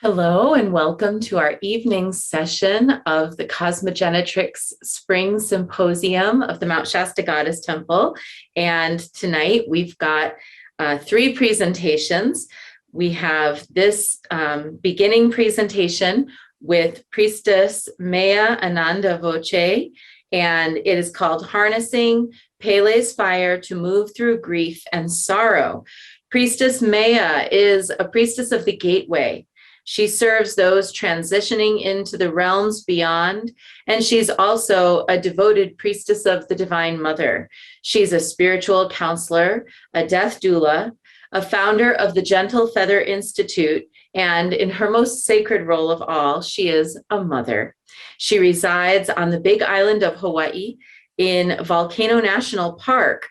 Hello, and welcome to our evening session of the Cosmogenetrix Spring Symposium of the Mount Shasta Goddess Temple. And tonight we've got three presentations. We have this beginning presentation with Priestess Maya Ananda Voce, and it is called Harnessing Pele's Fire to Move Through Grief and Sorrow. Priestess Maya is a priestess of the gateway. She serves those transitioning into the realms beyond, and she's also a devoted priestess of the Divine Mother. She's a spiritual counselor, a death doula, a founder of the Gentle Feather Institute, and in her most sacred role of all, she is a mother. She resides on the Big Island of Hawaii in Volcano National Park,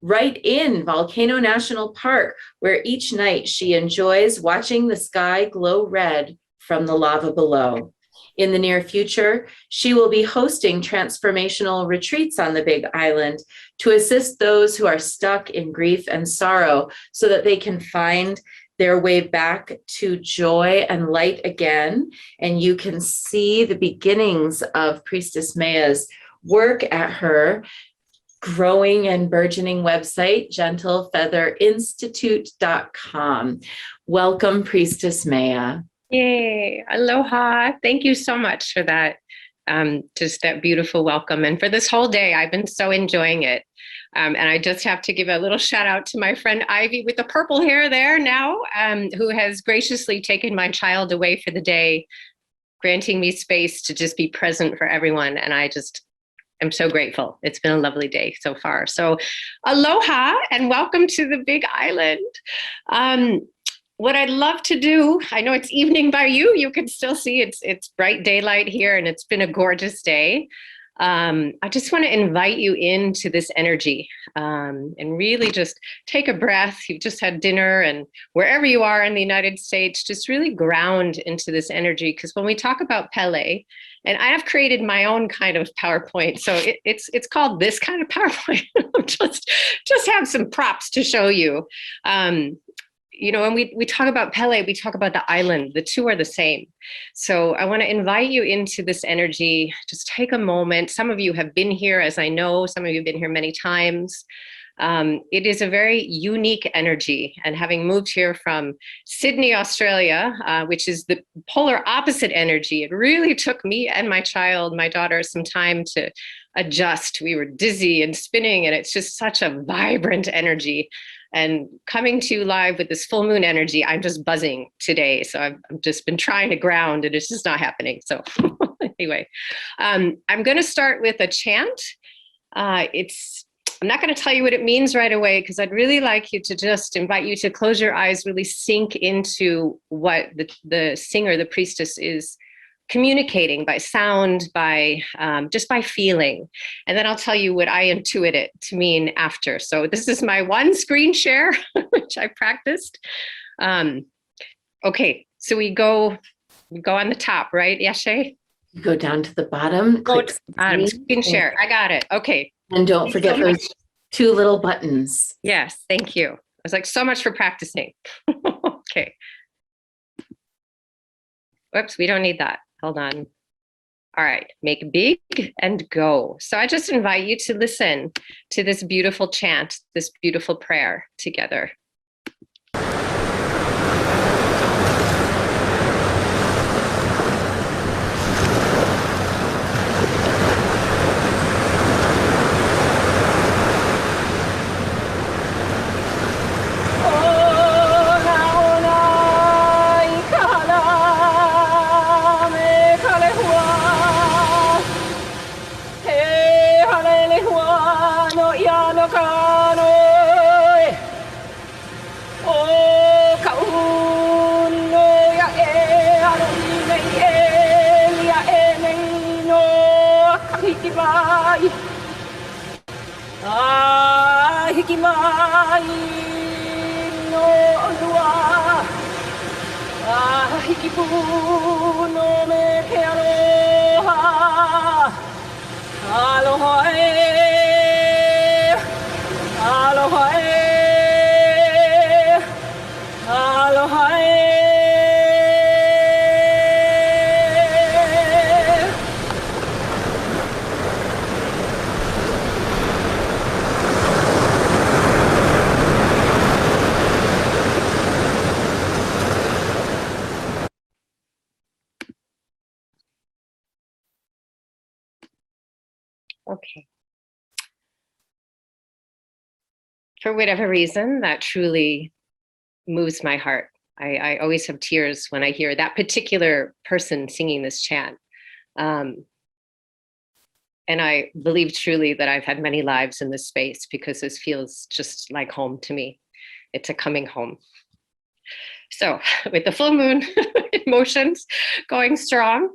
right in Volcano National Park, where each night she enjoys watching the sky glow red from the lava below. In the near future, she will be hosting transformational retreats on the Big Island to assist those who are stuck in grief and sorrow so that they can find their way back to joy and light again. And you can see the beginnings of Priestess Maya's work at her growing and burgeoning website, gentlefeatherinstitute.com. Welcome, Priestess Maya. Yay, aloha. Thank you so much for that, just that beautiful welcome. And for this whole day, I've been so enjoying it. And I just have to give a little shout out to my friend Ivy with the purple hair there now, who has graciously taken my child away for the day, granting me space to just be present for everyone. And I'm so grateful. It's been a lovely day so far. So aloha and welcome to the Big Island. What I'd love to do, I know it's evening by you. You can still see it's bright daylight here and it's been a gorgeous day. I just want to invite you into this energy and really just take a breath. You've just had dinner, and wherever you are in the United States, just really ground into this energy. Because when we talk about Pele, and I have created my own kind of PowerPoint, so it's called this kind of PowerPoint. just have some props to show you. When we talk about Pele, we talk about the island. The two are the same. So I want to invite you into this energy. Just take a moment. Some of you have been here, as I know. Some of you have been here many times. It is a very unique energy. And having moved here from Sydney, Australia, which is the polar opposite energy, it really took me and my daughter, some time to adjust. We were dizzy and spinning, and it's just such a vibrant energy. And coming to you live with this full moon energy, I'm just buzzing today. So I've just been trying to ground, and it's just not happening. So anyway, I'm going to start with a chant. I'm not going to tell you what it means right away, because I'd really like you to just invite you to close your eyes, really sink into what the singer, the priestess, is communicating by sound, just by feeling. And then I'll tell you what I intuit it to mean after. So this is my one screen share, which I practiced. Okay, so we go on the top, right, Yashe? Go down to the bottom. Go to the bottom, screen share. I got it. Okay. And don't forget those two little buttons. Yes, thank you. I was like, so much for practicing. Okay. Whoops, we don't need that. Hold on. All right, make big and go. So I just invite you to listen to this beautiful chant, this beautiful prayer together. Okay. For whatever reason, that truly moves my heart. I always have tears when I hear that particular person singing this chant. And I believe truly that I've had many lives in this space because this feels just like home to me. It's a coming home. So with the full moon emotions going strong.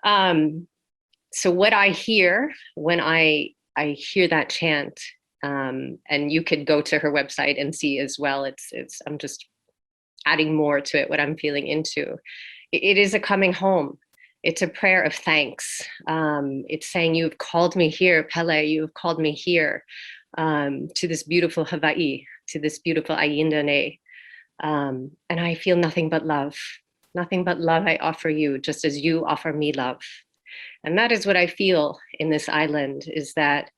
So what I hear when I hear that chant, and you could go to her website and see as well. I'm just adding more to it, what I'm feeling into. It is a coming home. It's a prayer of thanks. It's saying, you've called me here, Pele, you have called me here, to this beautiful Hawaii, to this beautiful Aindane. And I feel nothing but love. Nothing but love I offer you, just as you offer me love. And that is what I feel in this island, is that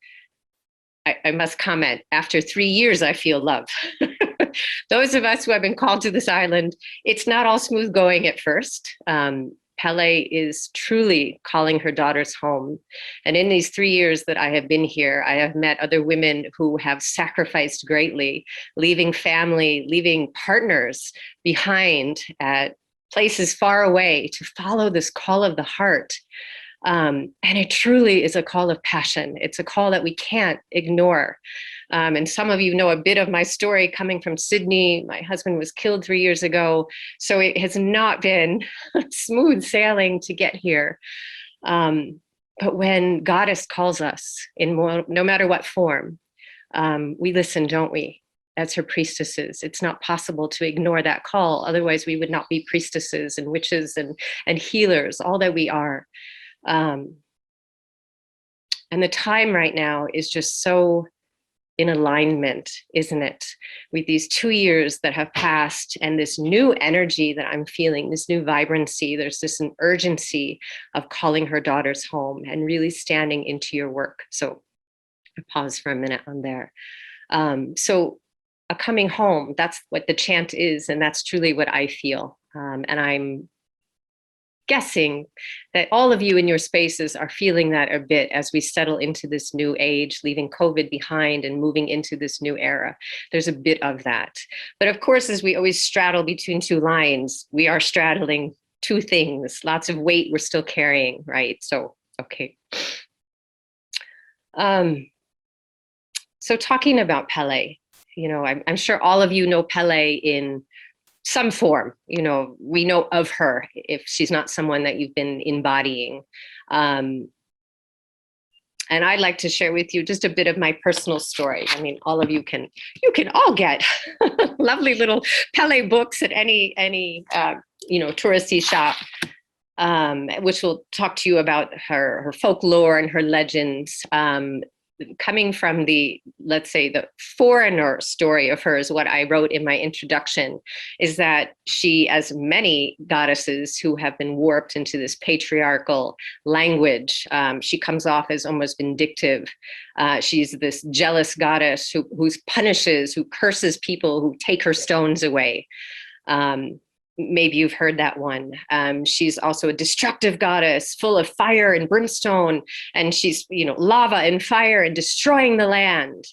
I must comment, after 3 years, I feel love. Those of us who have been called to this island, it's not all smooth going at first. Pele is truly calling her daughters home. And in these 3 years that I have been here, I have met other women who have sacrificed greatly, leaving family, leaving partners behind at places far away to follow this call of the heart. And it truly is a call of passion. It's a call that we can't ignore. And some of you know a bit of my story coming from Sydney. My husband was killed 3 years ago. So it has not been smooth sailing to get here. But when Goddess calls us, no matter what form, we listen, don't we? As her priestesses. It's not possible to ignore that call. Otherwise, we would not be priestesses and witches and healers, all that we are. And the time right now is just so in alignment, isn't it? With these 2 years that have passed and this new energy that I'm feeling, this new vibrancy, there's this an urgency of calling her daughters home and really standing into your work. So I pause for a minute on there. So a coming home, that's what the chant is. And that's truly what I feel. And I'm guessing that all of you in your spaces are feeling that a bit as we settle into this new age, leaving COVID behind and moving into this new era. There's a bit of that. But of course, as we always straddle between two lines, we are straddling two things, lots of weight we're still carrying, right? So, okay. So talking about Pele, you know, I'm sure all of you know Pele in some form. You know, we know of her if she's not someone that you've been embodying. And I'd like to share with you just a bit of my personal story. I mean, all of you can all get lovely little Pele books at any you know, touristy shop, which will talk to you about her folklore and her legends. Coming from the, let's say, the foreigner story of hers, what I wrote in my introduction is that she, as many goddesses who have been warped into this patriarchal language, she comes off as almost vindictive. She's this jealous goddess who punishes, who curses people who take her stones away. Maybe you've heard that one. She's also a destructive goddess, full of fire and brimstone, and she's, you know, lava and fire and destroying the land.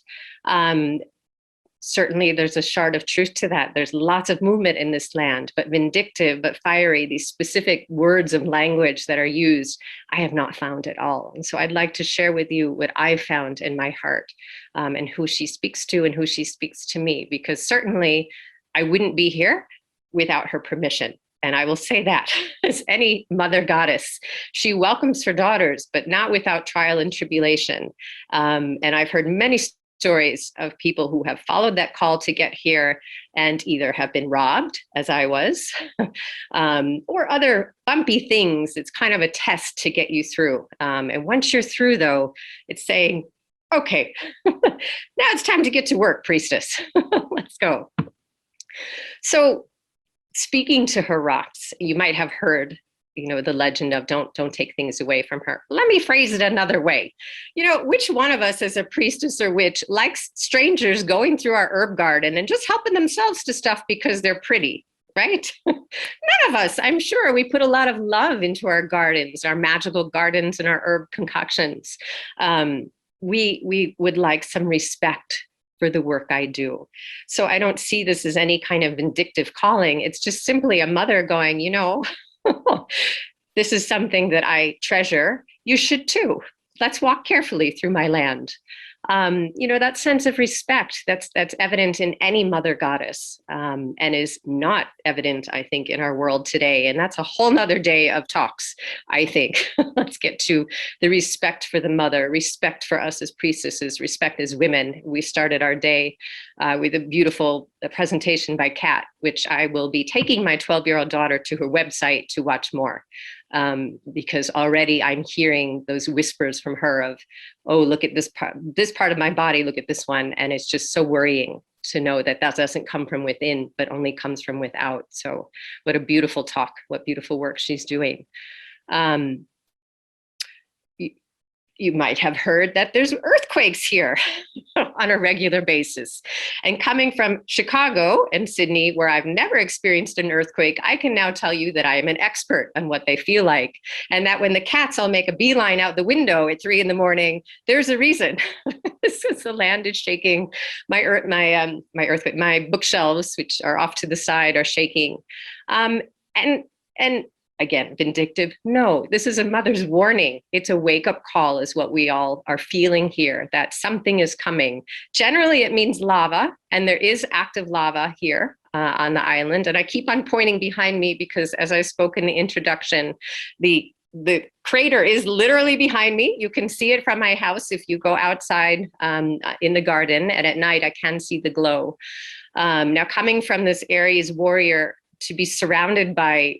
Certainly, there's a shard of truth to that. There's lots of movement in this land, but vindictive, but fiery. These specific words of language that are used, I have not found at all. And so, I'd like to share with you what I found in my heart, and who she speaks to and who she speaks to me. Because certainly, I wouldn't be here without her permission. And I will say that as any mother goddess, she welcomes her daughters, but not without trial and tribulation. And I've heard many stories of people who have followed that call to get here and either have been robbed, as I was, or other bumpy things. It's kind of a test to get you through. And once you're through, though, it's saying, okay, now it's time to get to work, priestess. Let's go. So, speaking to her rocks, you might have heard, you know, the legend of don't take things away from her. Let me phrase it another way. You know, which one of us as a priestess or witch likes strangers going through our herb garden and just helping themselves to stuff because they're pretty, right? None of us, I'm sure. We put a lot of love into our gardens, our magical gardens and our herb concoctions. we would like some respect for the work I do. So I don't see this as any kind of vindictive calling. It's just simply a mother going, this is something that I treasure. You should too. Let's walk carefully through my land. That sense of respect that's evident in any mother goddess, and is not evident, I think, in our world today. And that's a whole nother day of talks, I think. Let's get to the respect for the mother, respect for us as priestesses, respect as women. We started our day with a beautiful presentation by Kat, which I will be taking my 12-year-old daughter to her website to watch more. Because already I'm hearing those whispers from her of, oh, look at this part of my body, look at this one. And it's just so worrying to know that doesn't come from within, but only comes from without. So what a beautiful talk, what beautiful work she's doing. You might have heard that there's earthquakes here on a regular basis. And coming from Chicago and Sydney, where I've never experienced an earthquake, I can now tell you that I am an expert on what they feel like. And that when the cats all make a beeline out the window at 3 a.m, there's a reason. This is the land is shaking. My earthquake, my bookshelves, which are off to the side, are shaking. And again, vindictive? No, this is a mother's warning. It's a wake-up call is what we all are feeling here, that something is coming. Generally, it means lava, and there is active lava here on the island. And I keep on pointing behind me because, as I spoke in the introduction, the crater is literally behind me. You can see it from my house if you go outside in the garden, and at night I can see the glow. Now, coming from this Aries warrior, to be surrounded by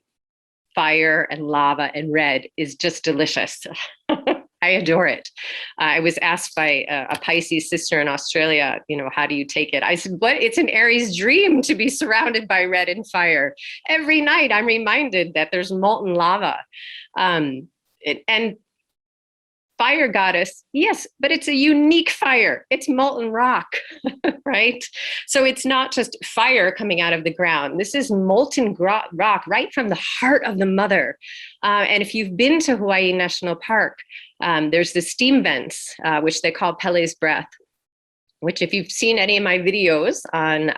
fire and lava and red is just delicious. I adore it. I was asked by a Pisces sister in Australia, how do you take it? I said, it's an Aries dream to be surrounded by red and fire. Every night I'm reminded that there's molten lava. And fire goddess, yes, but it's a unique fire. It's molten rock, right? So it's not just fire coming out of the ground. This is molten rock right from the heart of the mother. And if you've been to Hawai'ian National Park, there's the steam vents, which they call Pele's breath, which if you've seen any of my videos on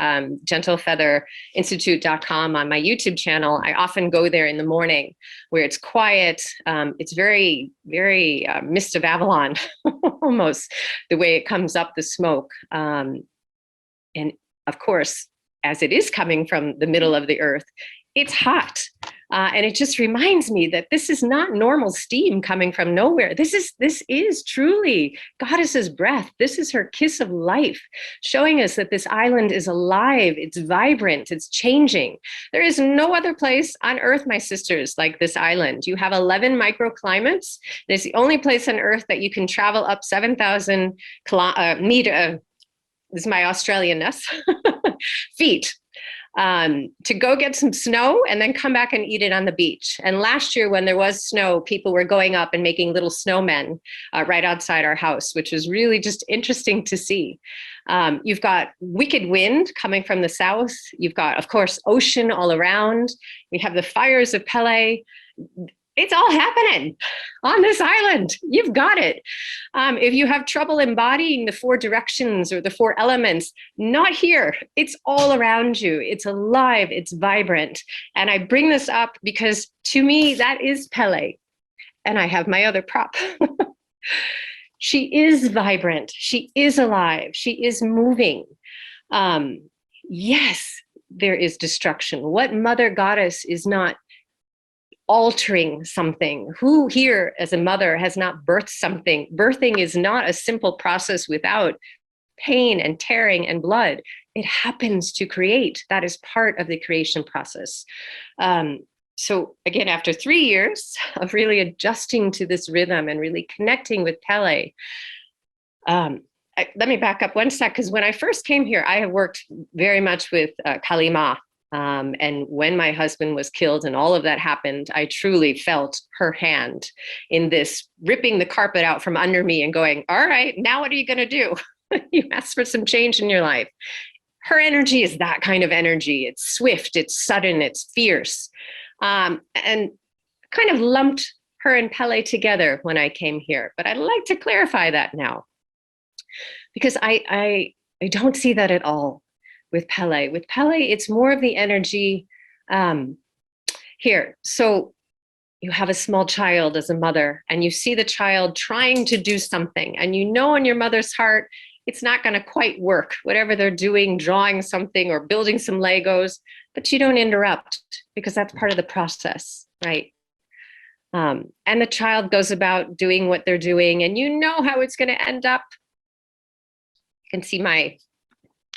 gentlefeatherinstitute.com on my YouTube channel, I often go there in the morning where it's quiet. It's very, very Mist of Avalon, almost the way it comes up the smoke. And of course, as it is coming from the middle of the earth, it's hot. And it just reminds me that this is not normal steam coming from nowhere. This is truly Goddess's breath. This is her kiss of life, showing us that this island is alive, it's vibrant, it's changing. There is no other place on earth, my sisters, like this island. You have 11 microclimates. It's the only place on earth that you can travel up 7,000 meters. This is my Australianness, feet. To go get some snow and then come back and eat it on the beach. And last year when there was snow, people were going up and making little snowmen right outside our house, which was really just interesting to see. You've got wicked wind coming from the south. You've got, of course, ocean all around. We have the fires of Pele. It's all happening on this island. You've got it. If you have trouble embodying the 4 directions or the 4 elements, not here. It's all around you. It's alive. It's vibrant. And I bring this up because to me, that is Pele. And I have my other prop. She is vibrant. She is alive. She is moving. Yes, there is destruction. What mother goddess is not altering something? Who here as a mother has not birthed something? Birthing is not a simple process without pain and tearing and blood. It happens to create. That is part of the creation process. So again, after 3 years of really adjusting to this rhythm and really connecting with Pele, let me back up one sec, because when I first came here, I have worked very much with Kalima. And when my husband was killed and all of that happened, I truly felt her hand in this, ripping the carpet out from under me and going, all right, now what are you going to do? You asked for some change in your life. Her energy is that kind of energy. It's swift, it's sudden, it's fierce. And kind of lumped her and Pele together when I came here. But I'd like to clarify that now. because I don't see that at all with Pele. With Pele, it's more of the energy here. So you have a small child as a mother, and you see the child trying to do something, and you know in your mother's heart, it's not going to quite work, whatever they're doing, drawing something or building some Legos, but you don't interrupt because that's part of the process, right? And the child goes about doing what they're doing, and you know how it's going to end up. You can see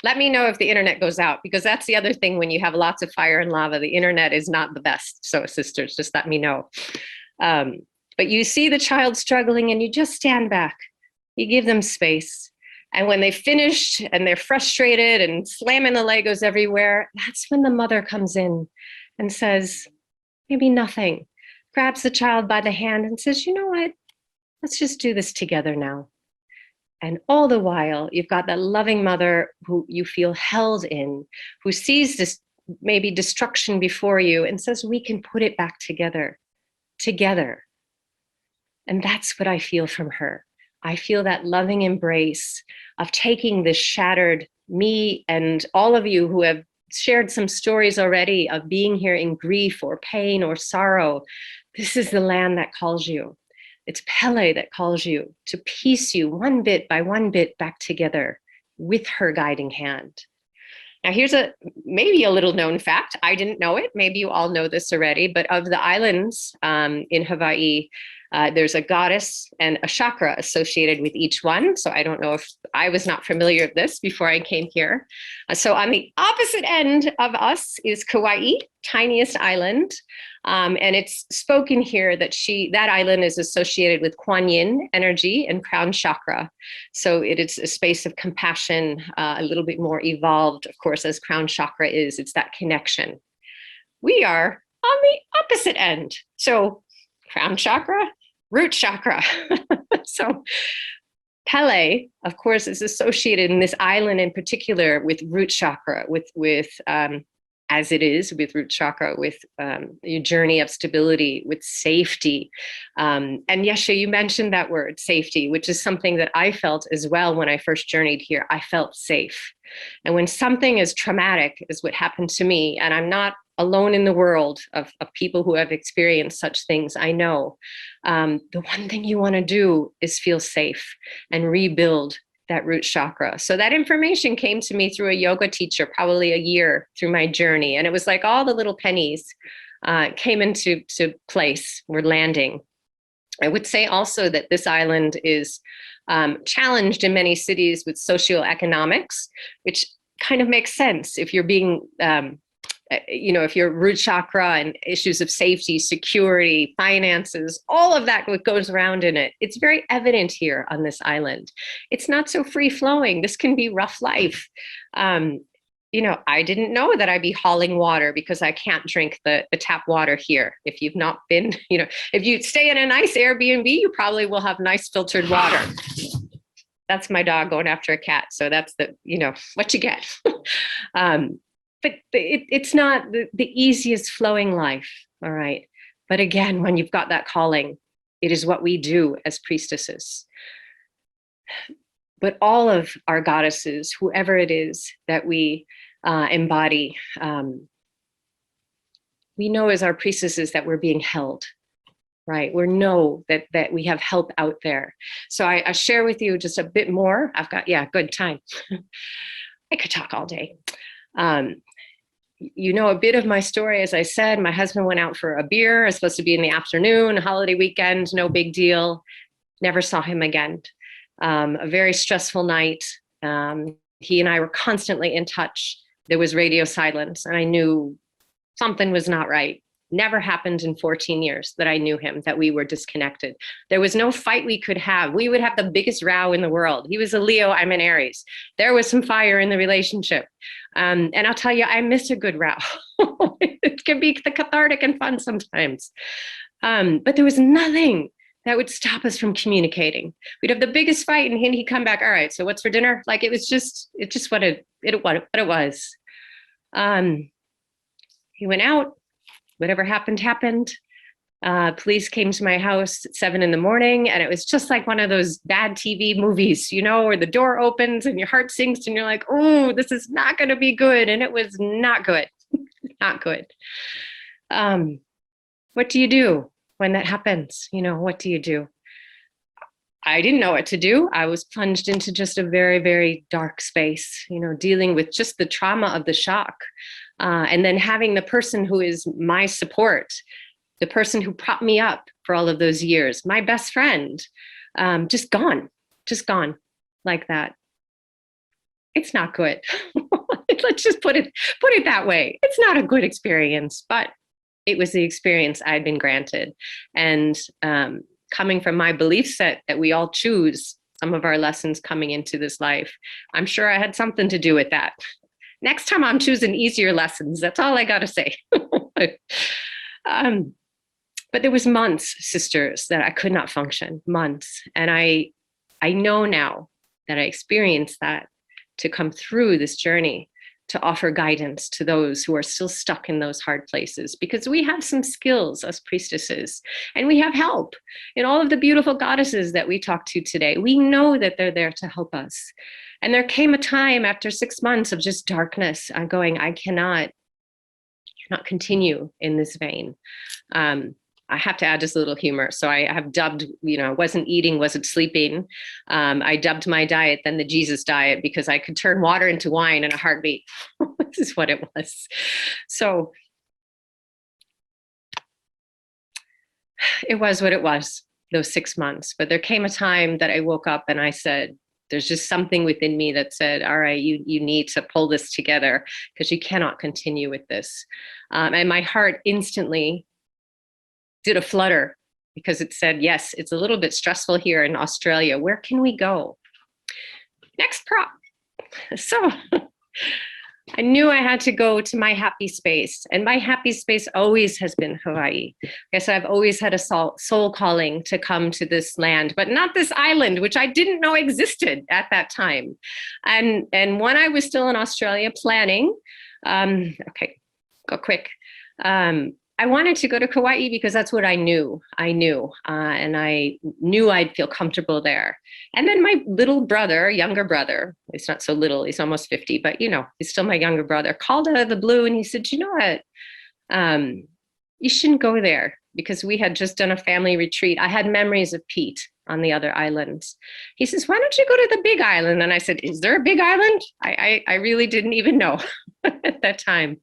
let me know if the internet goes out, because that's the other thing when you have lots of fire and lava, the internet is not the best. So sisters, just let me know. But you see the child struggling and you just stand back. You give them space. And when they finished and they're frustrated and slamming the Legos everywhere, that's when the mother comes in and says, maybe nothing, grabs the child by the hand and says, you know what, let's just do this together now. And all the while, you've got that loving mother who you feel held in, who sees this maybe destruction before you and says, we can put it back together. And that's what I feel from her. I feel that loving embrace of taking this shattered me and all of you who have shared some stories already of being here in grief or pain or sorrow. This is the land that calls you. It's Pele that calls you to piece you one bit by one bit back together with her guiding hand. Now, here's maybe a little known fact. I didn't know it. Maybe you all know this already, but of the islands in Hawaii, there's a goddess and a chakra associated with each one. So I don't know if I was not familiar with this before I came here. So on the opposite end of us is Kauai, tiniest island. And it's spoken here that that island is associated with Kuan Yin energy and crown chakra. So it is a space of compassion, a little bit more evolved, of course, as crown chakra is. It's that connection. We are on the opposite end. So crown chakra, root chakra. So Pele, of course, is associated in this island in particular with root chakra, with as it is with root chakra, with your journey of stability, with safety. And Yesha, you mentioned that word, safety, which is something that I felt as well when I first journeyed here. I felt safe. And when something is traumatic, is what happened to me, and I'm not alone in the world of people who have experienced such things, I know the one thing you want to do is feel safe and rebuild that root chakra. So that information came to me through a yoga teacher, probably a year through my journey. And it was like all the little pennies came into place, were landing. I would say also that this island is challenged in many cities with socioeconomics, which kind of makes sense if you're being if your root chakra and issues of safety, security, finances, all of that goes around in it. It's very evident here on this island. It's not so free flowing. This can be rough life. I didn't know that I'd be hauling water because I can't drink the tap water here. If you've not been, if you stay in a nice Airbnb, you probably will have nice filtered water. That's my dog going after a cat. So that's what you get. But it's not the easiest flowing life, all right? But again, when you've got that calling, it is what we do as priestesses. But all of our goddesses, whoever it is that we embody, we know as our priestesses that we're being held, right? We know that we have help out there. So I share with you just a bit more. I've got, good time. I could talk all day. A bit of my story, as I said, my husband went out for a beer. It was supposed to be in the afternoon, holiday weekend, no big deal. Never saw him again. A very stressful night. He and I were constantly in touch. There was radio silence, and I knew something was not right. Never happened in 14 years that I knew him, that we were disconnected. There was no fight we could have. We would have the biggest row in the world. He was a Leo, I'm an Aries. There was some fire in the relationship. And I'll tell you, I miss a good row. It can be cathartic and fun sometimes. But there was nothing that would stop us from communicating. We'd have the biggest fight and he'd come back, all right, so what's for dinner? Like it just what it was. He went out. Whatever happened. Police came to my house at 7 a.m, and it was just like one of those bad TV movies, where the door opens and your heart sinks and you're like, oh, this is not going to be good. And it was not good, not good. What do you do when that happens? What do you do? I didn't know what to do. I was plunged into just a very, very dark space, dealing with just the trauma of the shock. And then having the person who is my support, the person who propped me up for all of those years, my best friend, just gone like that. It's not good. Let's just put it that way. It's not a good experience, but it was the experience I'd been granted. And coming from my belief set that we all choose some of our lessons coming into this life, I'm sure I had something to do with that. Next time I'm choosing easier lessons. That's all I got to say. But there was months, sisters, that I could not function, months. And I know now that I experienced that to come through this journey, to offer guidance to those who are still stuck in those hard places, because we have some skills as priestesses, and we have help in all of the beautiful goddesses that we talked to today. We know that they're there to help us. And there came a time after 6 months of just darkness, I'm going, I cannot continue in this vein. I have to add just a little humor. So I have dubbed, wasn't eating, wasn't sleeping. I dubbed my diet then the Jesus diet, because I could turn water into wine in a heartbeat. This is what it was. So it was what it was, those 6 months. But there came a time that I woke up and I said, there's just something within me that said, all right, you need to pull this together, because you cannot continue with this. And my heart instantly did a flutter, because it said, yes, it's a little bit stressful here in Australia. Where can we go? Next prop. So I knew I had to go to my happy space, and my happy space always has been Hawaii. I guess I've always had a soul calling to come to this land, but not this island, which I didn't know existed at that time. And when I was still in Australia planning, okay, go quick. I wanted to go to Kauai because that's what I knew. And I knew I'd feel comfortable there. And then my little brother, younger brother, he's not so little, he's almost 50, but he's still my younger brother, called out of the blue and he said, you know what? You shouldn't go there, because we had just done a family retreat. I had memories of Pete on the other islands. He says, why don't you go to the big island? And I said, is there a big island? I really didn't even know at that time.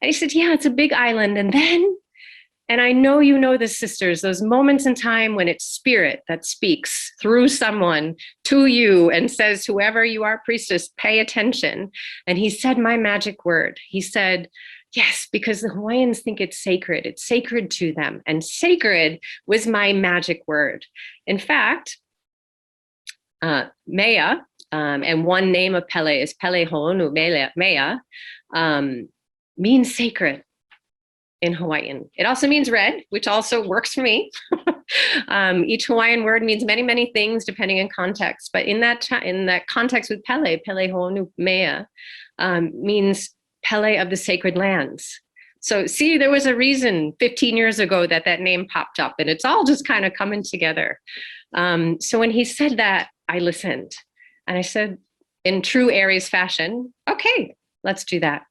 And he said, yeah, it's a big island. And I know this, sisters, those moments in time when it's spirit that speaks through someone to you and says, whoever you are, priestess, pay attention. And he said my magic word. He said, yes, because the Hawaiians think it's sacred. It's sacred to them. And sacred was my magic word. In fact, Mea, and one name of Pele is Pele Ho'onu Mea, means sacred in Hawaiian. It also means red, which also works for me. Each Hawaiian word means many, many things depending on context. But in that context with Pele, Pele Ho'onu Mea, means Pele of the sacred lands. So see, there was a reason 15 years ago that name popped up, and it's all just kind of coming together. So when he said that, I listened, and I said, in true Aries fashion, okay, let's do that.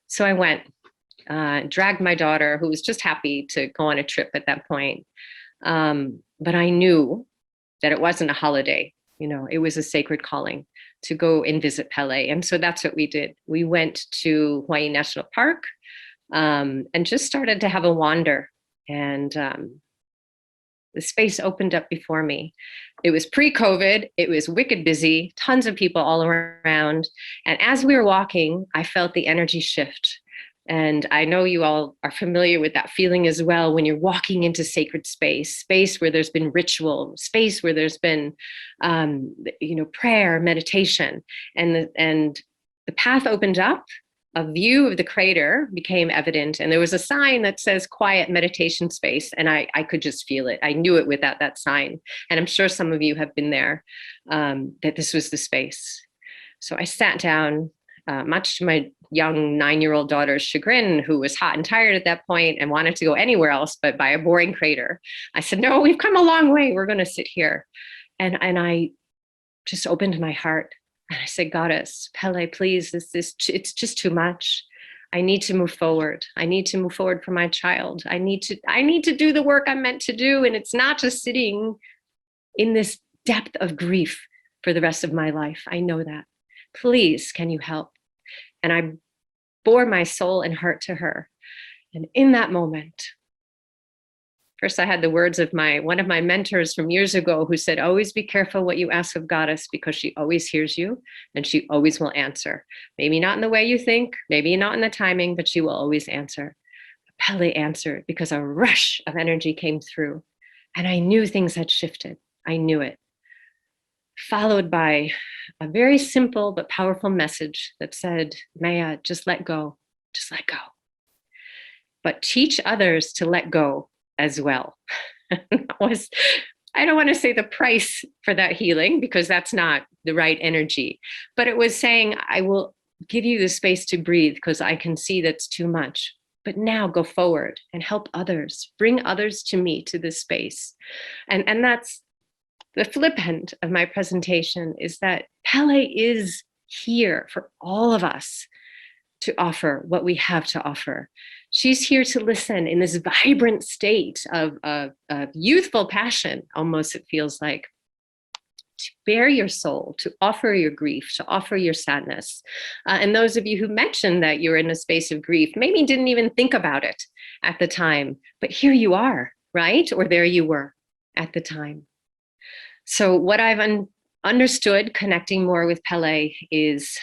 So I went, dragged my daughter, who was just happy to go on a trip at that point. But I knew that it wasn't a holiday. It was a sacred calling to go and visit Pele. And so that's what we did. We went to Hawaii National Park, and just started to have a wander. And the space opened up before me. It was pre-COVID. It was wicked busy, tons of people all around. And as we were walking, I felt the energy shift. And I know you all are familiar with that feeling as well, when you're walking into sacred space where there's been ritual, space where there's been, prayer, meditation, and the path opened up. A view of the crater became evident, and there was a sign that says quiet meditation space, and I could just feel it. I knew it without that sign, and I'm sure some of you have been there, that this was the space. So I sat down, much to my young 9-year-old daughter's chagrin, who was hot and tired at that point and wanted to go anywhere else but by a boring crater. I said, no, we've come a long way. We're going to sit here. And I just opened my heart and I said, Goddess, Pele, please, it's just too much. I need to move forward. I need to move forward for my child. I need to do the work I'm meant to do. And it's not just sitting in this depth of grief for the rest of my life. I know that. Please, can you help? And I bore my soul and heart to her. And in that moment, first I had the words of one of my mentors from years ago who said, always be careful what you ask of Goddess, because she always hears you and she always will answer. Maybe not in the way you think, maybe not in the timing, but she will always answer. Pele answered because a rush of energy came through and I knew things had shifted. I knew it. Followed by a very simple but powerful message that said, Maya, just let go, just let go. But teach others to let go as well. That was, I don't want to say the price for that healing, because that's not the right energy, but it was saying, I will give you the space to breathe because I can see that's too much. But now go forward and help others, bring others to me, to this space. And that's the flip end of my presentation, is that Pele is here for all of us to offer what we have to offer. She's here to listen in this vibrant state of youthful passion, almost it feels like, to bare your soul, to offer your grief, to offer your sadness. And those of you who mentioned that you're in a space of grief, maybe didn't even think about it at the time, but here you are, right? Or there you were at the time. So what I've understood connecting more with Pele is,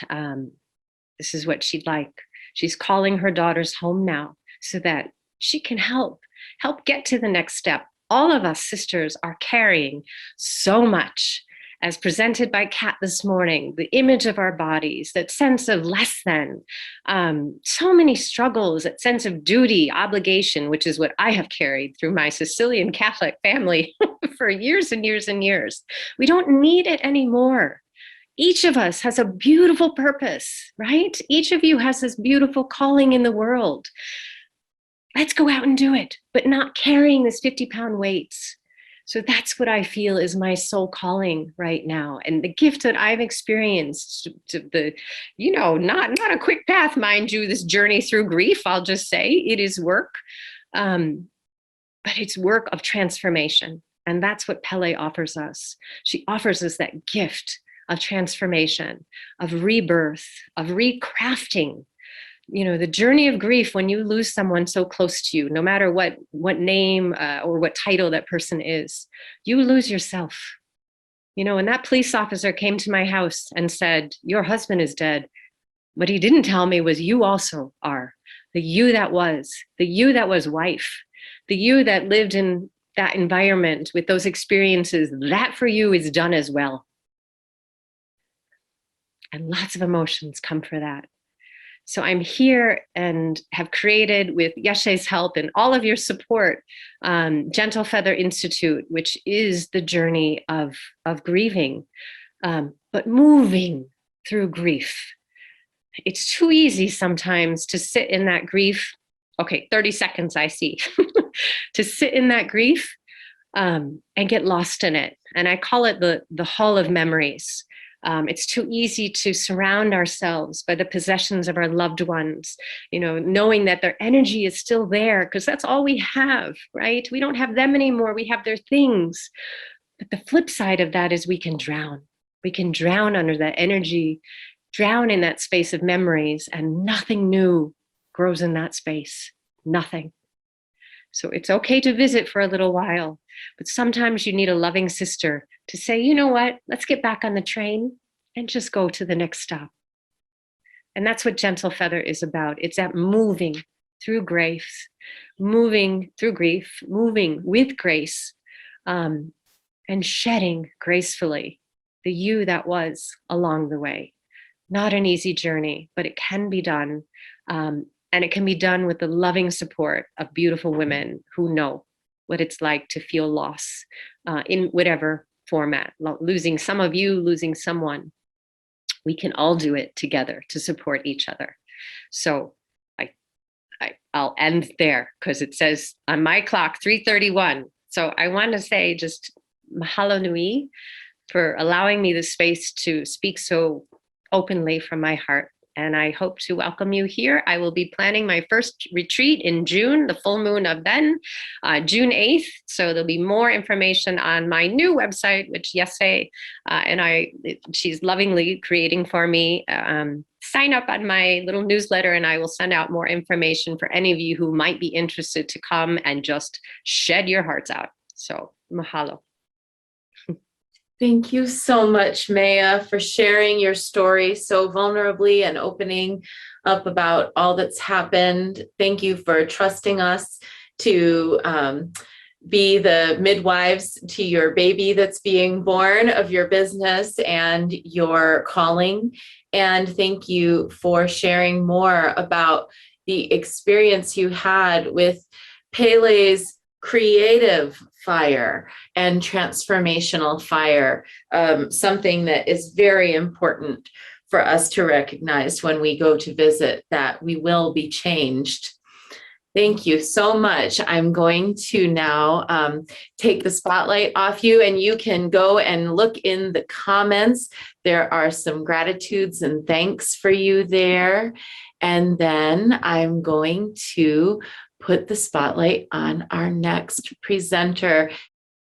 this is what she'd like. She's calling her daughters home now so that she can help get to the next step. All of us sisters are carrying so much, as presented by Kat this morning, the image of our bodies, that sense of less than, so many struggles, that sense of duty, obligation, which is what I have carried through my Sicilian Catholic family for years and years and years. We don't need it anymore. Each of us has a beautiful purpose, right? Each of you has this beautiful calling in the world. Let's go out and do it, but not carrying this 50-pound weights. So that's what I feel is my soul calling right now. And the gift that I've experienced, not a quick path, mind you, this journey through grief, I'll just say it is work, but it's work of transformation. And that's what Pele offers us. She offers us that gift of transformation, of rebirth, of recrafting. The journey of grief, when you lose someone so close to you, no matter what name or what title that person is, you lose yourself. When that police officer came to my house and said, your husband is dead, what he didn't tell me was you also are. The you that was wife, the you that lived in that environment with those experiences, that for you is done as well. And lots of emotions come for that. So I'm here and have created, with Yeshe's help and all of your support, Gentle Feather Institute, which is the journey of grieving, but moving through grief. It's too easy sometimes to sit in that grief. Okay, 30 seconds, I see. To sit in that grief and get lost in it. And I call it the hall of memories. It's too easy to surround ourselves by the possessions of our loved ones, knowing that their energy is still there, because that's all we have, right? We don't have them anymore. We have their things. But the flip side of that is we can drown. We can drown under that energy, drown in that space of memories, and nothing new grows in that space. Nothing. So it's okay to visit for a little while, but sometimes you need a loving sister to say, you know what, let's get back on the train and just go to the next stop. And that's what Gentle Feather is about. It's that moving through grief, moving with grace, and shedding gracefully the you that was along the way. Not an easy journey, but it can be done. And it can be done with the loving support of beautiful women who know what it's like to feel loss in whatever format, losing some of you, losing someone. we can all do it together to support each other. So I'll end there because it says on my clock 3:31. So I want to say just mahalo nui for allowing me the space to speak so openly from my heart. And I hope to welcome you here. I will be planning my first retreat in June, the full moon of then, June 8th. So there'll be more information on my new website, which Yese she's lovingly creating for me. Sign up on my little newsletter and I will send out more information for any of you who might be interested to come and just shed your hearts out. So mahalo. Thank you so much, Maya, for sharing your story so vulnerably and opening up about all that's happened. Thank you for trusting us to be the midwives to your baby that's being born of your business and your calling. And thank you for sharing more about the experience you had with Pele's creative fire and transformational fire, something that is very important for us to recognize when we go to visit, that we will be changed. Thank you so much. I'm going to now take the spotlight off you, and you can go and look in the comments. There are some gratitudes and thanks for you there. And then I'm going to put the spotlight on our next presenter.